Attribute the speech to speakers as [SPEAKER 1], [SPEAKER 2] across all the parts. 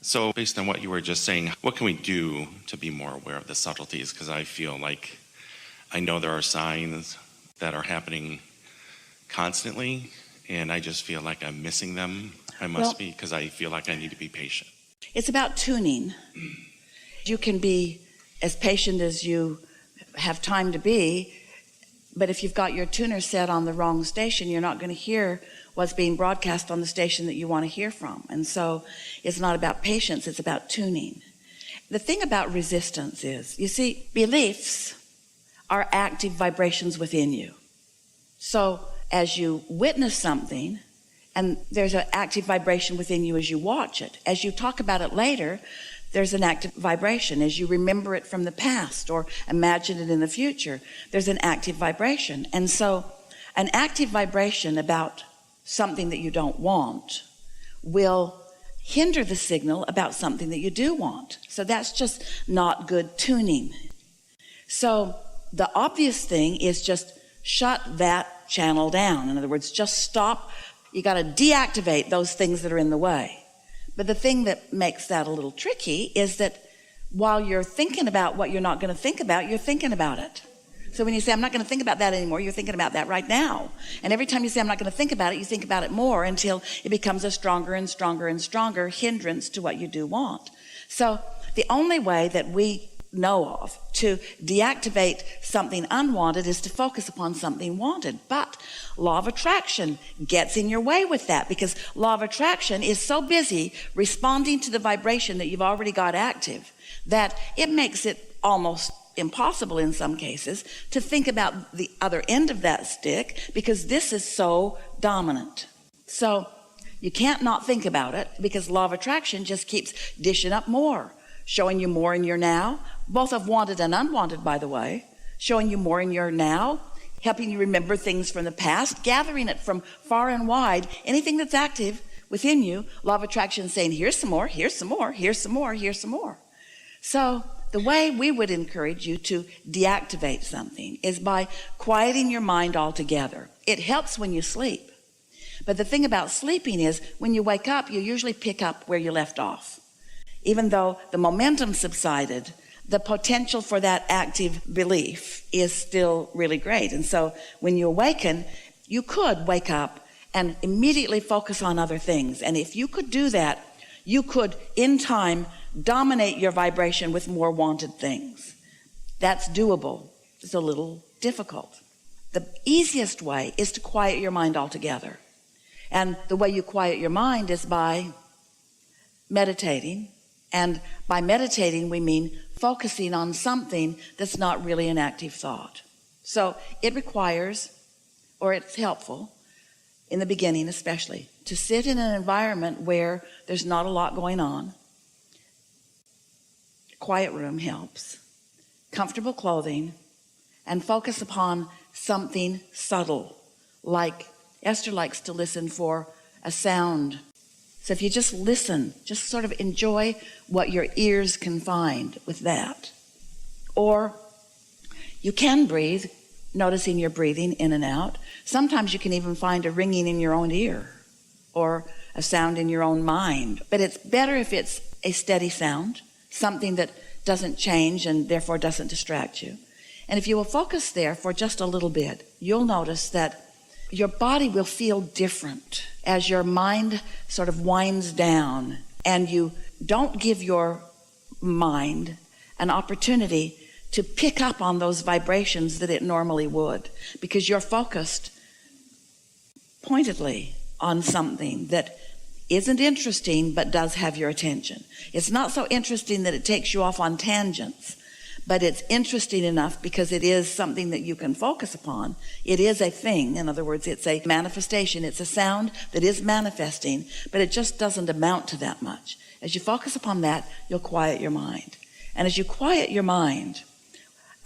[SPEAKER 1] So based on what you were just saying, what can we do to be more aware of the subtleties? Because I feel like I know there are signs that are happening constantly, and I just feel like I'm missing them. I must be, because I feel like I need to be patient.
[SPEAKER 2] It's about tuning. You can be as patient as you have time to be, but if you've got your tuner set on the wrong station, you're not going to hear what's being broadcast on the station that you want to hear from. And so it's not about patience, it's about tuning. The thing about resistance is, you see, beliefs are active vibrations within you. So as you witness something, and there's an active vibration within you as you watch it, as you talk about it later, there's an active vibration. As you remember it from the past or imagine it in the future, there's an active vibration. And so an active vibration about something that you don't want will hinder the signal about something that you do want. So that's just not good tuning. So the obvious thing is just shut that channel down. In other words, just stop. You got to deactivate those things that are in the way. But the thing that makes that a little tricky is that while you're thinking about what you're not going to think about, you're thinking about it. So when you say, I'm not going to think about that anymore, you're thinking about that right now. And every time you say, I'm not going to think about it, you think about it more until it becomes a stronger and stronger and stronger hindrance to what you do want. So the only way that we know of to deactivate something unwanted is to focus upon something wanted. But law of attraction gets in your way with that, because law of attraction is so busy responding to the vibration that you've already got active that it makes it almost impossible in some cases to think about the other end of that stick, because this is so dominant. So you can't not think about it, because law of attraction just keeps dishing up more, showing you more in your now, both of wanted and unwanted, by the way, showing you more in your now, helping you remember things from the past, gathering it from far and wide, anything that's active within you. Law of attraction saying, here's some more, here's some more, here's some more, here's some more. So the way we would encourage you to deactivate something is by quieting your mind altogether. It helps when you sleep. But the thing about sleeping is when you wake up, you usually pick up where you left off. Even though the momentum subsided, the potential for that active belief is still really great. And so when you awaken, you could wake up and immediately focus on other things. And if you could do that, you could, in time, dominate your vibration with more wanted things. That's doable. It's a little difficult. The easiest way is to quiet your mind altogether. And the way you quiet your mind is by meditating. And by meditating, we mean focusing on something that's not really an active thought. So it requires, or it's helpful, in the beginning especially, to sit in an environment where there's not a lot going on. Quiet room helps. Comfortable clothing, and focus upon something subtle. Like Esther likes to listen for a sound. So if you just listen, just sort of enjoy what your ears can find with that. Or you can breathe, noticing your breathing in and out. Sometimes you can even find a ringing in your own ear or a sound in your own mind. But it's better if it's a steady sound, something that doesn't change and therefore doesn't distract you. And if you will focus there for just a little bit, you'll notice that your body will feel different as your mind sort of winds down, and you don't give your mind an opportunity to pick up on those vibrations that it normally would, because you're focused pointedly on something that isn't interesting but does have your attention. It's not so interesting that it takes you off on tangents, but it's interesting enough because it is something that you can focus upon. It is a thing. In other words, it's a manifestation. It's a sound that is manifesting, but it just doesn't amount to that much. As you focus upon that, you'll quiet your mind. And as you quiet your mind,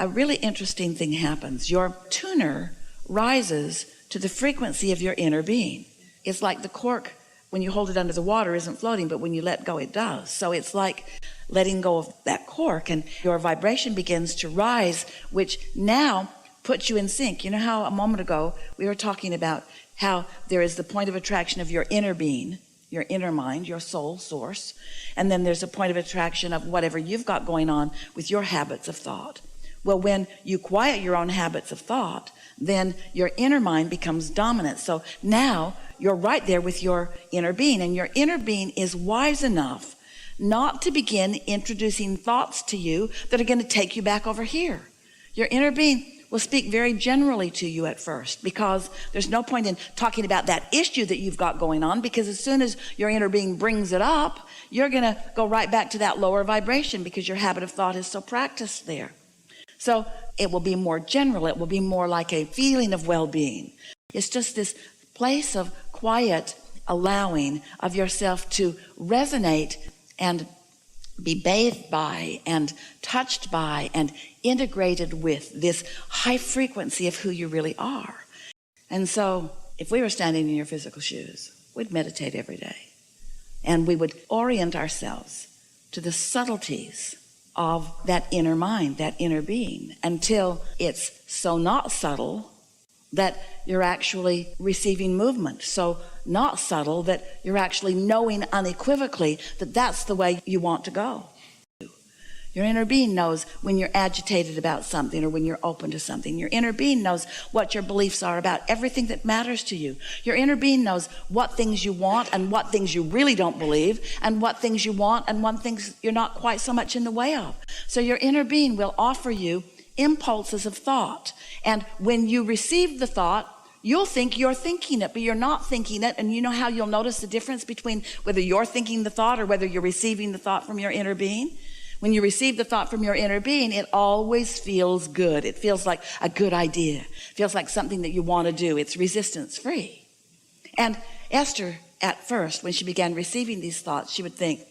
[SPEAKER 2] a really interesting thing happens. Your tuner rises to the frequency of your inner being. It's like the cork, when you hold it under the water, isn't floating, but when you let go, it does. So it's like letting go of that cork, and your vibration begins to rise, which now puts you in sync. You know how a moment ago we were talking about how there is the point of attraction of your inner being, your inner mind, your soul source. And then there's a point of attraction of whatever you've got going on with your habits of thought. Well, when you quiet your own habits of thought, then your inner mind becomes dominant. So now you're right there with your inner being, and your inner being is wise enough not to begin introducing thoughts to you that are going to take you back over here. Your inner being will speak very generally to you at first, because there's no point in talking about that issue that you've got going on, because as soon as your inner being brings it up, you're going to go right back to that lower vibration, because your habit of thought is so practiced there. So it will be more general. It will be more like a feeling of well-being. It's just this place of quiet allowing of yourself to resonate and be bathed by and touched by and integrated with this high frequency of who you really are. And so if we were standing in your physical shoes, we'd meditate every day, and we would orient ourselves to the subtleties of that inner mind, that inner being, until it's so not subtle that you're actually receiving movement, so not subtle that you're actually knowing unequivocally that that's the way you want to go. Your inner being knows when you're agitated about something or when you're open to something. Your inner being knows what your beliefs are about everything that matters to you. Your inner being knows what things you want and what things you really don't believe, and what things you want and what things you're not quite so much in the way of. So your inner being will offer you impulses of thought. And when you receive the thought, you'll think you're thinking it, but you're not thinking it. And you know how you'll notice the difference between whether you're thinking the thought or whether you're receiving the thought from your inner being? When you receive the thought from your inner being, it always feels good. It feels like a good idea. It feels like something that you want to do. It's resistance free. And Esther, at first, when she began receiving these thoughts, she would think,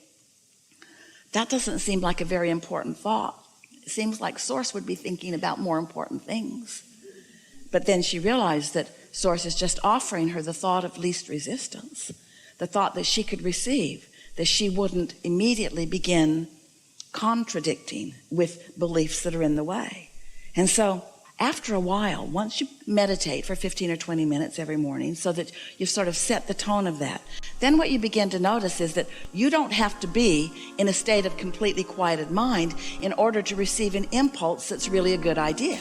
[SPEAKER 2] that doesn't seem like a very important thought. It seems like Source would be thinking about more important things. But then she realized that Source is just offering her the thought of least resistance, the thought that she could receive, that she wouldn't immediately begin contradicting with beliefs that are in the way. And so after a while, once you meditate for 15 or 20 minutes every morning so that you've sort of set the tone of that, then what you begin to notice is that you don't have to be in a state of completely quieted mind in order to receive an impulse that's really a good idea.